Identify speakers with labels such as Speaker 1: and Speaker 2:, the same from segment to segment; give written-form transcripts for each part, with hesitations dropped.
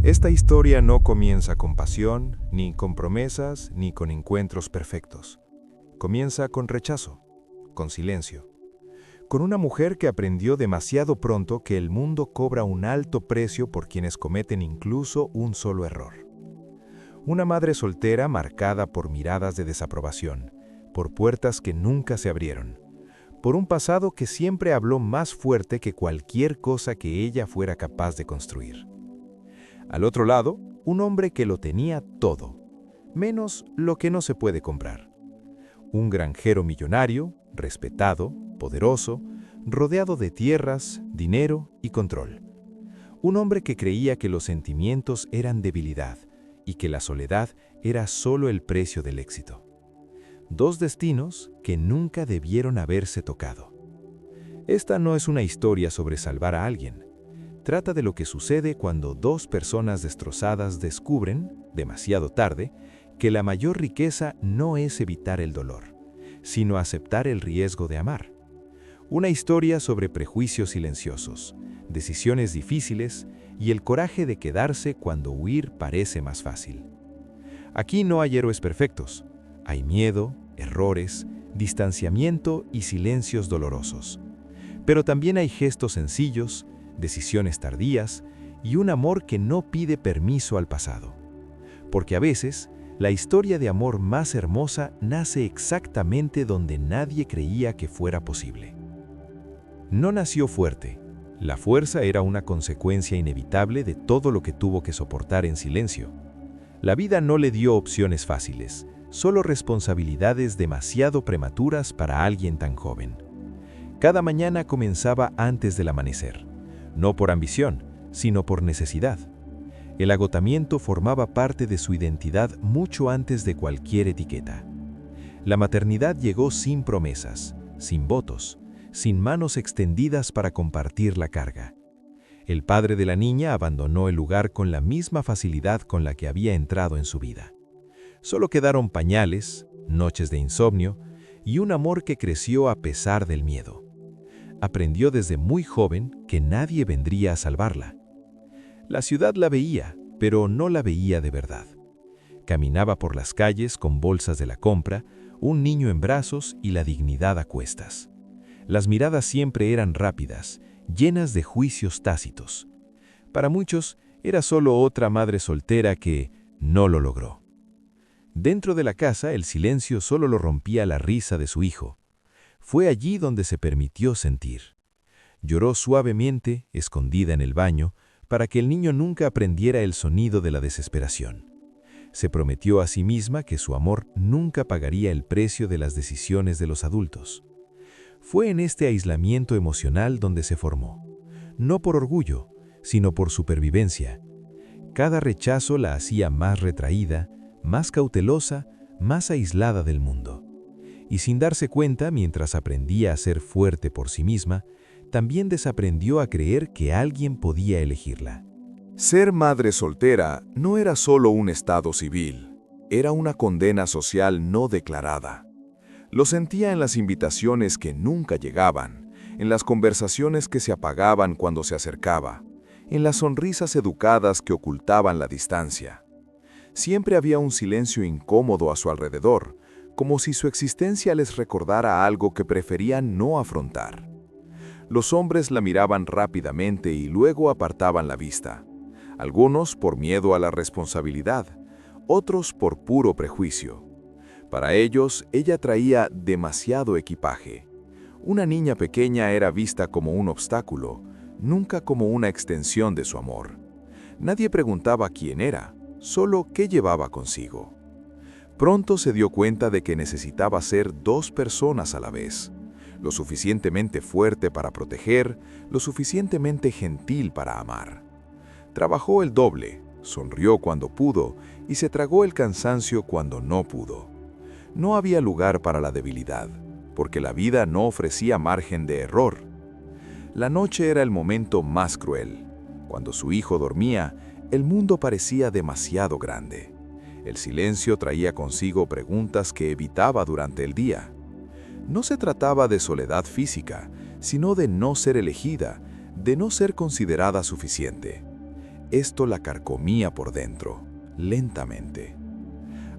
Speaker 1: Esta historia no comienza con pasión, ni con promesas, ni con encuentros perfectos. Comienza con rechazo, con silencio, con una mujer que aprendió demasiado pronto que el mundo cobra un alto precio por quienes cometen incluso un solo error. Una madre soltera marcada por miradas de desaprobación, por puertas que nunca se abrieron, por un pasado que siempre habló más fuerte que cualquier cosa que ella fuera capaz de construir. Al otro lado, un hombre que lo tenía todo, menos lo que no se puede comprar. Un granjero millonario, respetado, poderoso, rodeado de tierras, dinero y control. Un hombre que creía que los sentimientos eran debilidad y que la soledad era solo el precio del éxito. Dos destinos que nunca debieron haberse tocado. Esta no es una historia sobre salvar a alguien. Trata de lo que sucede cuando dos personas destrozadas descubren, demasiado tarde, que la mayor riqueza no es evitar el dolor, sino aceptar el riesgo de amar. Una historia sobre prejuicios silenciosos, decisiones difíciles y el coraje de quedarse cuando huir parece más fácil. Aquí no hay héroes perfectos. Hay miedo, errores, distanciamiento y silencios dolorosos. Pero también hay gestos sencillos, decisiones tardías y un amor que no pide permiso al pasado. Porque a veces, la historia de amor más hermosa nace exactamente donde nadie creía que fuera posible. No nació fuerte. La fuerza era una consecuencia inevitable de todo lo que tuvo que soportar en silencio. La vida no le dio opciones fáciles, solo responsabilidades demasiado prematuras para alguien tan joven. Cada mañana comenzaba antes del amanecer. No por ambición, sino por necesidad. El agotamiento formaba parte de su identidad mucho antes de cualquier etiqueta. La maternidad llegó sin promesas, sin votos, sin manos extendidas para compartir la carga. El padre de la niña abandonó el lugar con la misma facilidad con la que había entrado en su vida. Solo quedaron pañales, noches de insomnio y un amor que creció a pesar del miedo. Aprendió desde muy joven que nadie vendría a salvarla. La ciudad la veía, pero no la veía de verdad. Caminaba por las calles con bolsas de la compra, un niño en brazos y la dignidad a cuestas. Las miradas siempre eran rápidas, llenas de juicios tácitos. Para muchos, era solo otra madre soltera que no lo logró. Dentro de la casa, el silencio solo lo rompía la risa de su hijo. Fue allí donde se permitió sentir. Lloró suavemente, escondida en el baño, para que el niño nunca aprendiera el sonido de la desesperación. Se prometió a sí misma que su amor nunca pagaría el precio de las decisiones de los adultos. Fue en este aislamiento emocional donde se formó, no por orgullo, sino por supervivencia. Cada rechazo la hacía más retraída, más cautelosa, más aislada del mundo. Y sin darse cuenta, mientras aprendía a ser fuerte por sí misma, también desaprendió a creer que alguien podía elegirla.
Speaker 2: Ser madre soltera no era solo un estado civil, era una condena social no declarada. Lo sentía en las invitaciones que nunca llegaban, en las conversaciones que se apagaban cuando se acercaba, en las sonrisas educadas que ocultaban la distancia. Siempre había un silencio incómodo a su alrededor, como si su existencia les recordara algo que preferían no afrontar. Los hombres la miraban rápidamente y luego apartaban la vista. Algunos por miedo a la responsabilidad, otros por puro prejuicio. Para ellos, ella traía demasiado equipaje. Una niña pequeña era vista como un obstáculo, nunca como una extensión de su amor. Nadie preguntaba quién era, solo qué llevaba consigo. Pronto se dio cuenta de que necesitaba ser dos personas a la vez, lo suficientemente fuerte para proteger, lo suficientemente gentil para amar. Trabajó el doble, sonrió cuando pudo y se tragó el cansancio cuando no pudo. No había lugar para la debilidad, porque la vida no ofrecía margen de error. La noche era el momento más cruel. Cuando su hijo dormía, el mundo parecía demasiado grande. El silencio traía consigo preguntas que evitaba durante el día. No se trataba de soledad física, sino de no ser elegida, de no ser considerada suficiente. Esto la carcomía por dentro, lentamente.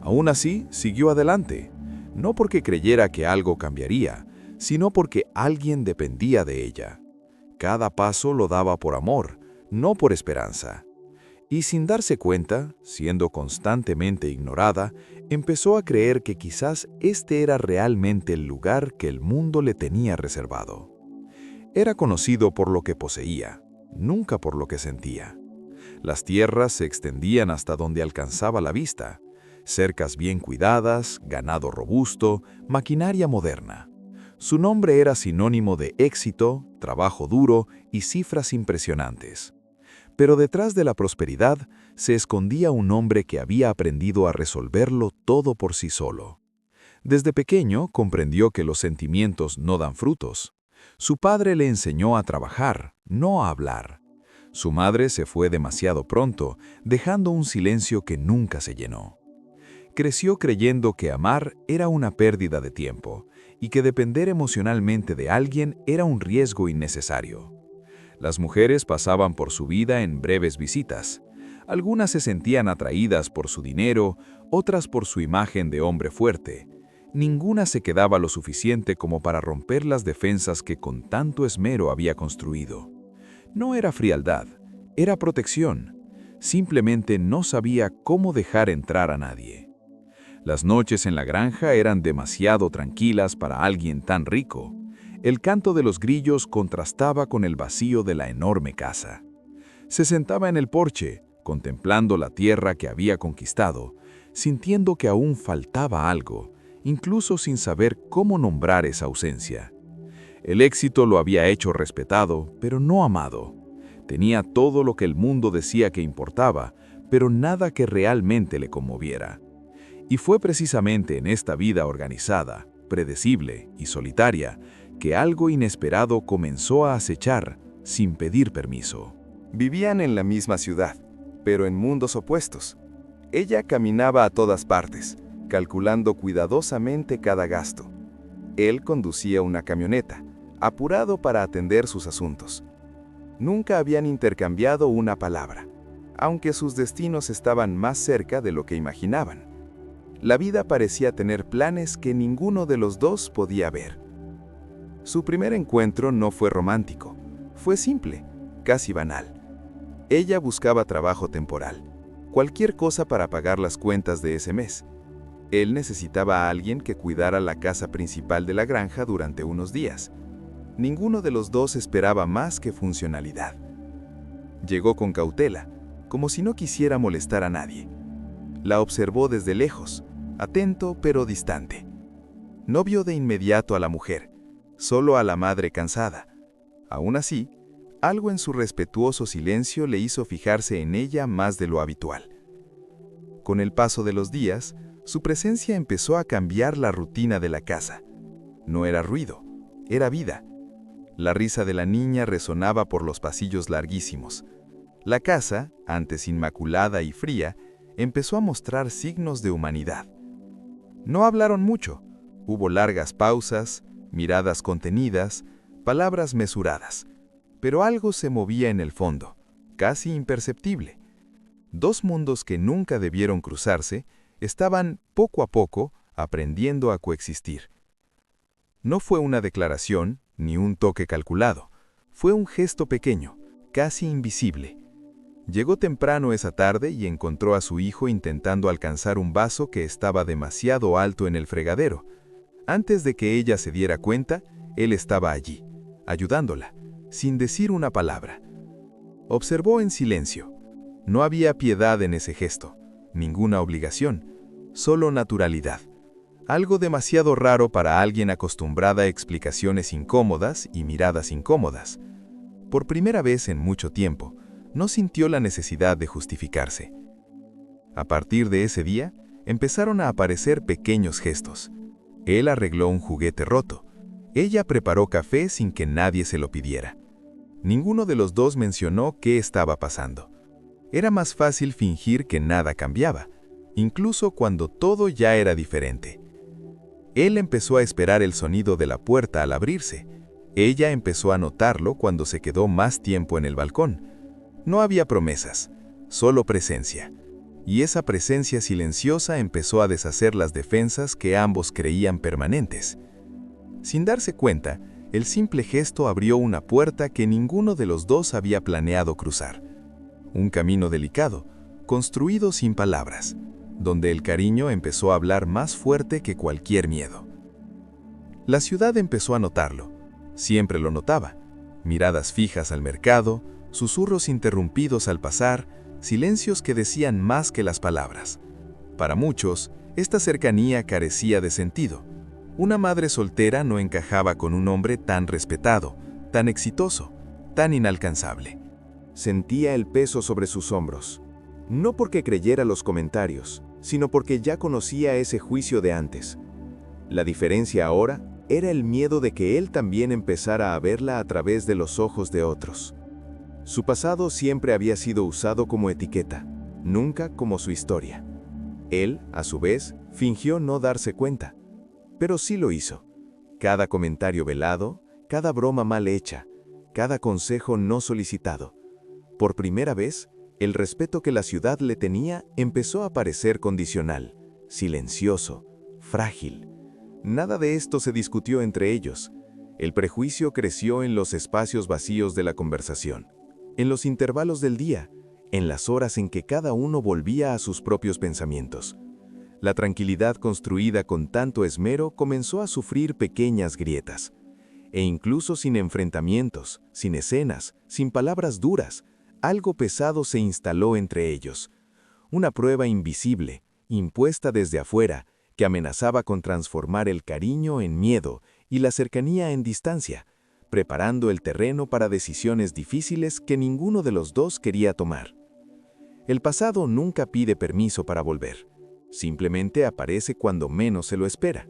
Speaker 2: Aún así, siguió adelante, no porque creyera que algo cambiaría, sino porque alguien dependía de ella. Cada paso lo daba por amor, no por esperanza. Y sin darse cuenta, siendo constantemente ignorada, empezó a creer que quizás este era realmente el lugar que el mundo le tenía reservado. Era conocido por lo que poseía, nunca por lo que sentía. Las tierras se extendían hasta donde alcanzaba la vista, cercas bien cuidadas, ganado robusto, maquinaria moderna. Su nombre era sinónimo de éxito, trabajo duro y cifras impresionantes. Pero detrás de la prosperidad se escondía un hombre que había aprendido a resolverlo todo por sí solo. Desde pequeño comprendió que los sentimientos no dan frutos. Su padre le enseñó a trabajar, no a hablar. Su madre se fue demasiado pronto, dejando un silencio que nunca se llenó. Creció creyendo que amar era una pérdida de tiempo y que depender emocionalmente de alguien era un riesgo innecesario. Las mujeres pasaban por su vida en breves visitas. Algunas se sentían atraídas por su dinero, otras por su imagen de hombre fuerte. Ninguna se quedaba lo suficiente como para romper las defensas que con tanto esmero había construido. No era frialdad, era protección. Simplemente no sabía cómo dejar entrar a nadie. Las noches en la granja eran demasiado tranquilas para alguien tan rico. El canto de los grillos contrastaba con el vacío de la enorme casa. Se sentaba en el porche, contemplando la tierra que había conquistado, sintiendo que aún faltaba algo, incluso sin saber cómo nombrar esa ausencia. El éxito lo había hecho respetado, pero no amado. Tenía todo lo que el mundo decía que importaba, pero nada que realmente le conmoviera. Y fue precisamente en esta vida organizada, predecible y solitaria, que algo inesperado comenzó a acechar sin pedir permiso.
Speaker 3: Vivían en la misma ciudad, pero en mundos opuestos. Ella caminaba a todas partes, calculando cuidadosamente cada gasto. Él conducía una camioneta, apurado para atender sus asuntos. Nunca habían intercambiado una palabra, aunque sus destinos estaban más cerca de lo que imaginaban. La vida parecía tener planes que ninguno de los dos podía ver. Su primer encuentro no fue romántico, fue simple, casi banal. Ella buscaba trabajo temporal, cualquier cosa para pagar las cuentas de ese mes. Él necesitaba a alguien que cuidara la casa principal de la granja durante unos días. Ninguno de los dos esperaba más que funcionalidad. Llegó con cautela, como si no quisiera molestar a nadie. La observó desde lejos, atento pero distante. No vio de inmediato a la mujer, solo a la madre cansada. Aún así, algo en su respetuoso silencio le hizo fijarse en ella más de lo habitual. Con el paso de los días, su presencia empezó a cambiar la rutina de la casa. No era ruido, era vida. La risa de la niña resonaba por los pasillos larguísimos. La casa, antes inmaculada y fría, empezó a mostrar signos de humanidad. No hablaron mucho, hubo largas pausas, miradas contenidas, palabras mesuradas, pero algo se movía en el fondo, casi imperceptible. Dos mundos que nunca debieron cruzarse estaban, poco a poco, aprendiendo a coexistir. No fue una declaración ni un toque calculado, fue un gesto pequeño, casi invisible. Llegó temprano esa tarde y encontró a su hijo intentando alcanzar un vaso que estaba demasiado alto en el fregadero. Antes de que ella se diera cuenta, él estaba allí, ayudándola, sin decir una palabra. Observó en silencio. No había piedad en ese gesto, ninguna obligación, solo naturalidad. Algo demasiado raro para alguien acostumbrada a explicaciones incómodas y miradas incómodas. Por primera vez en mucho tiempo, no sintió la necesidad de justificarse. A partir de ese día, empezaron a aparecer pequeños gestos. Él arregló un juguete roto. Ella preparó café sin que nadie se lo pidiera. Ninguno de los dos mencionó qué estaba pasando. Era más fácil fingir que nada cambiaba, incluso cuando todo ya era diferente. Él empezó a esperar el sonido de la puerta al abrirse. Ella empezó a notarlo cuando se quedó más tiempo en el balcón. No había promesas,
Speaker 2: solo presencia. Y esa presencia silenciosa empezó a deshacer las defensas que ambos creían permanentes. Sin darse cuenta, el simple gesto abrió una puerta que ninguno de los dos había planeado cruzar. Un camino delicado, construido sin palabras, donde el cariño empezó a hablar más fuerte que cualquier miedo. La ciudad empezó a notarlo. Siempre lo notaba. Miradas fijas al mercado, susurros interrumpidos al pasar, silencios que decían más que las palabras. Para muchos, esta cercanía carecía de sentido. Una madre soltera no encajaba con un hombre tan respetado, tan exitoso, tan inalcanzable.
Speaker 3: Sentía el peso sobre sus hombros. No porque creyera los comentarios, sino porque ya conocía ese juicio de antes. La diferencia ahora era el miedo de que él también empezara a verla a través de los ojos de otros. Su pasado siempre había sido usado como etiqueta, nunca como su historia. Él, a su vez, fingió no darse cuenta, pero sí lo hizo. Cada comentario velado, cada broma mal hecha, cada consejo no solicitado. Por primera vez, el respeto que la ciudad le tenía empezó a parecer condicional, silencioso, frágil. Nada de esto se discutió entre ellos. El prejuicio creció en los espacios vacíos de la conversación, en los intervalos del día, en las horas en que cada uno volvía a sus propios pensamientos. La tranquilidad construida con tanto esmero comenzó a sufrir pequeñas grietas. E incluso sin enfrentamientos, sin escenas, sin palabras duras, algo pesado se instaló entre ellos. Una prueba invisible, impuesta desde afuera, que amenazaba con transformar el cariño en miedo y la cercanía en distancia, preparando el terreno para decisiones difíciles que ninguno de los dos quería tomar. El pasado nunca pide permiso para volver. Simplemente aparece cuando menos se lo espera.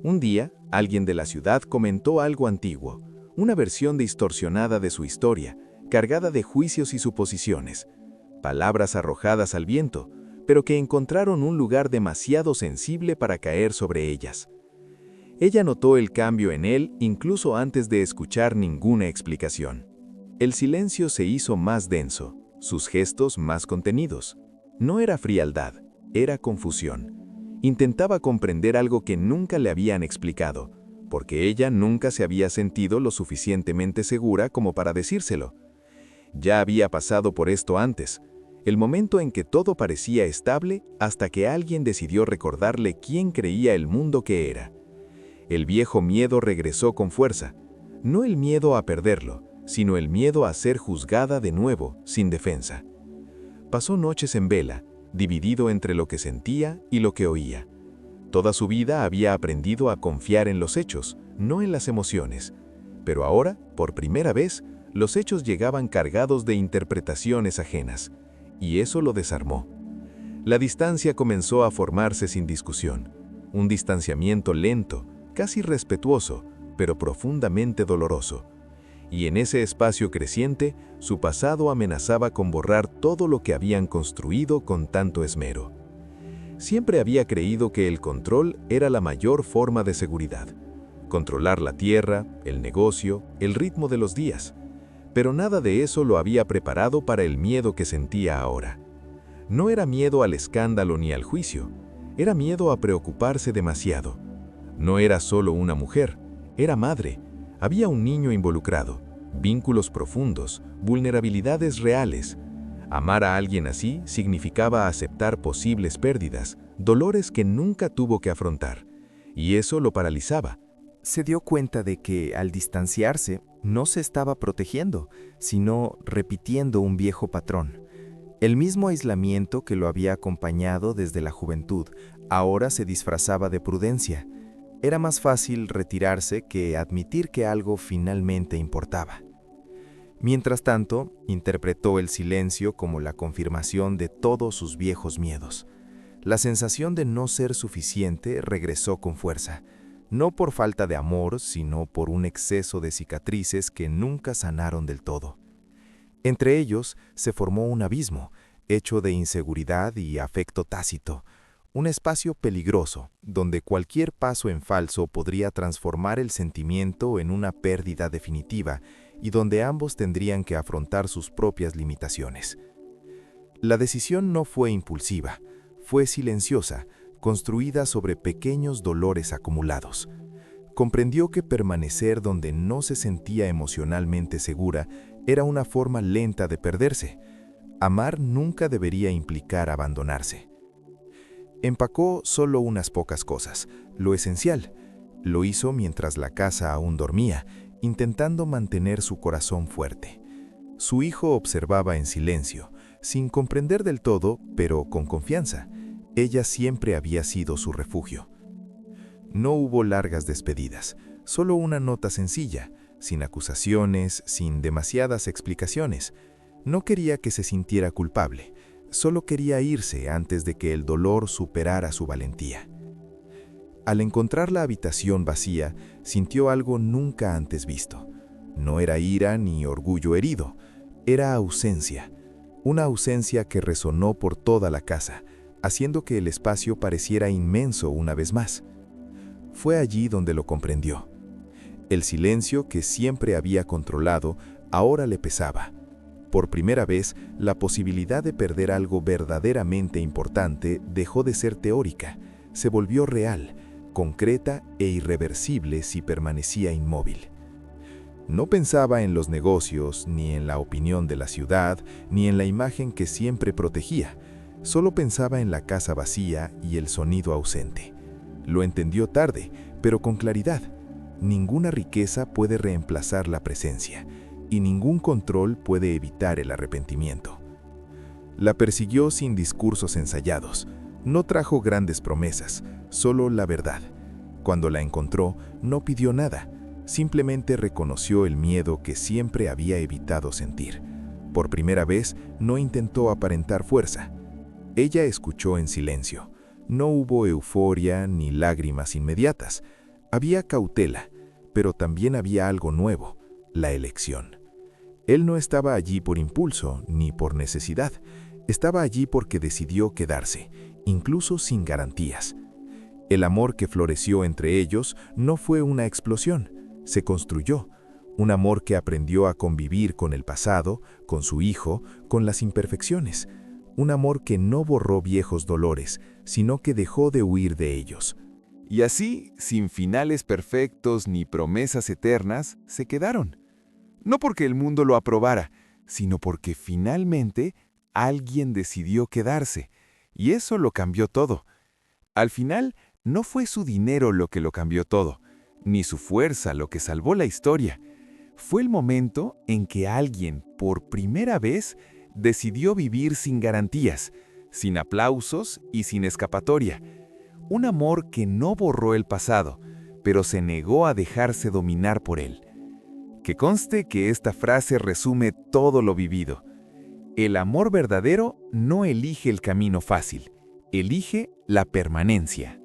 Speaker 3: Un día, alguien de la ciudad comentó algo antiguo, una versión distorsionada de su historia, cargada de juicios y suposiciones, palabras arrojadas al viento, pero que encontraron un lugar demasiado sensible para caer sobre ellas. Ella notó el cambio en él incluso antes de escuchar ninguna explicación. El silencio se hizo más denso, sus gestos más contenidos. No era frialdad, era confusión. Intentaba comprender algo que nunca le habían explicado, porque ella nunca se había sentido lo suficientemente segura como para decírselo. Ya había pasado por esto antes, el momento en que todo parecía estable hasta que alguien decidió recordarle quién creía el mundo que era. El viejo miedo regresó con fuerza, no el miedo a perderlo, sino el miedo a ser juzgada de nuevo, sin defensa. Pasó noches en vela, dividido entre lo que sentía y lo que oía. Toda su vida había aprendido a confiar en los hechos, no en las emociones. Pero ahora, por primera vez, los hechos llegaban cargados de interpretaciones ajenas, y eso lo desarmó. La distancia comenzó a formarse sin discusión, un distanciamiento lento, casi respetuoso, pero profundamente doloroso. Y en ese espacio creciente, su pasado amenazaba con borrar todo lo que habían construido con tanto esmero. Siempre había creído que el control era la mayor forma de seguridad. Controlar la tierra, el negocio, el ritmo de los días. Pero nada de eso lo había preparado para el miedo que sentía ahora. No era miedo al escándalo ni al juicio, era miedo a preocuparse demasiado. No era solo una mujer, era madre. Había un niño involucrado, vínculos profundos, vulnerabilidades reales. Amar a alguien así significaba aceptar posibles pérdidas, dolores que nunca tuvo que afrontar, y eso lo paralizaba.
Speaker 4: Se dio cuenta de que, al distanciarse, no se estaba protegiendo, sino repitiendo un viejo patrón. El mismo aislamiento que lo había acompañado desde la juventud, ahora se disfrazaba de prudencia. Era más fácil retirarse que admitir que algo finalmente importaba. Mientras tanto, interpretó el silencio como la confirmación de todos sus viejos miedos. La sensación de no ser suficiente regresó con fuerza, no por falta de amor, sino por un exceso de cicatrices que nunca sanaron del todo. Entre ellos se formó un abismo, hecho de inseguridad y afecto tácito, un espacio peligroso, donde cualquier paso en falso podría transformar el sentimiento en una pérdida definitiva y donde ambos tendrían que afrontar sus propias limitaciones. La decisión no fue impulsiva, fue silenciosa, construida sobre pequeños dolores acumulados. Comprendió que permanecer donde no se sentía emocionalmente segura era una forma lenta de perderse. Amar nunca debería implicar abandonarse. Empacó solo unas pocas cosas, lo esencial. Lo hizo mientras la casa aún dormía, intentando mantener su corazón fuerte. Su hijo observaba en silencio, sin comprender del todo, pero con confianza. Ella siempre había sido su refugio. No hubo largas despedidas, solo una nota sencilla, sin acusaciones, sin demasiadas explicaciones. No quería que se sintiera culpable, solo quería irse antes de que el dolor superara su valentía. Al encontrar la habitación vacía, sintió algo nunca antes visto. No era ira ni orgullo herido, era ausencia. Una ausencia que resonó por toda la casa, haciendo que el espacio pareciera inmenso una vez más. Fue allí donde lo comprendió. El silencio que siempre había controlado ahora le pesaba. Por primera vez, la posibilidad de perder algo verdaderamente importante dejó de ser teórica, se volvió real, concreta e irreversible si permanecía inmóvil. No pensaba en los negocios, ni en la opinión de la ciudad, ni en la imagen que siempre protegía. Solo pensaba en la casa vacía y el sonido ausente. Lo entendió tarde, pero con claridad. Ninguna riqueza puede reemplazar la presencia, y ningún control puede evitar el arrepentimiento. La persiguió sin discursos ensayados. No trajo grandes promesas, solo la verdad. Cuando la encontró, no pidió nada, simplemente reconoció el miedo que siempre había evitado sentir. Por primera vez, no intentó aparentar fuerza. Ella escuchó en silencio. No hubo euforia ni lágrimas inmediatas. Había cautela, pero también había algo nuevo, la elección. Él no estaba allí por impulso ni por necesidad. Estaba allí porque decidió quedarse, incluso sin garantías. El amor que floreció entre ellos no fue una explosión, se construyó. Un amor que aprendió a convivir con el pasado, con su hijo, con las imperfecciones. Un amor que no borró viejos dolores, sino que dejó de huir de ellos.
Speaker 3: Y así, sin finales perfectos ni promesas eternas, se quedaron. No porque el mundo lo aprobara, sino porque finalmente alguien decidió quedarse, y eso lo cambió todo. Al final, no fue su dinero lo que lo cambió todo, ni su fuerza lo que salvó la historia. Fue el momento en que alguien, por primera vez, decidió vivir sin garantías, sin aplausos y sin escapatoria. Un amor que no borró el pasado, pero se negó a dejarse dominar por él. Que conste que esta frase resume todo lo vivido. El amor verdadero no elige el camino fácil, elige la permanencia.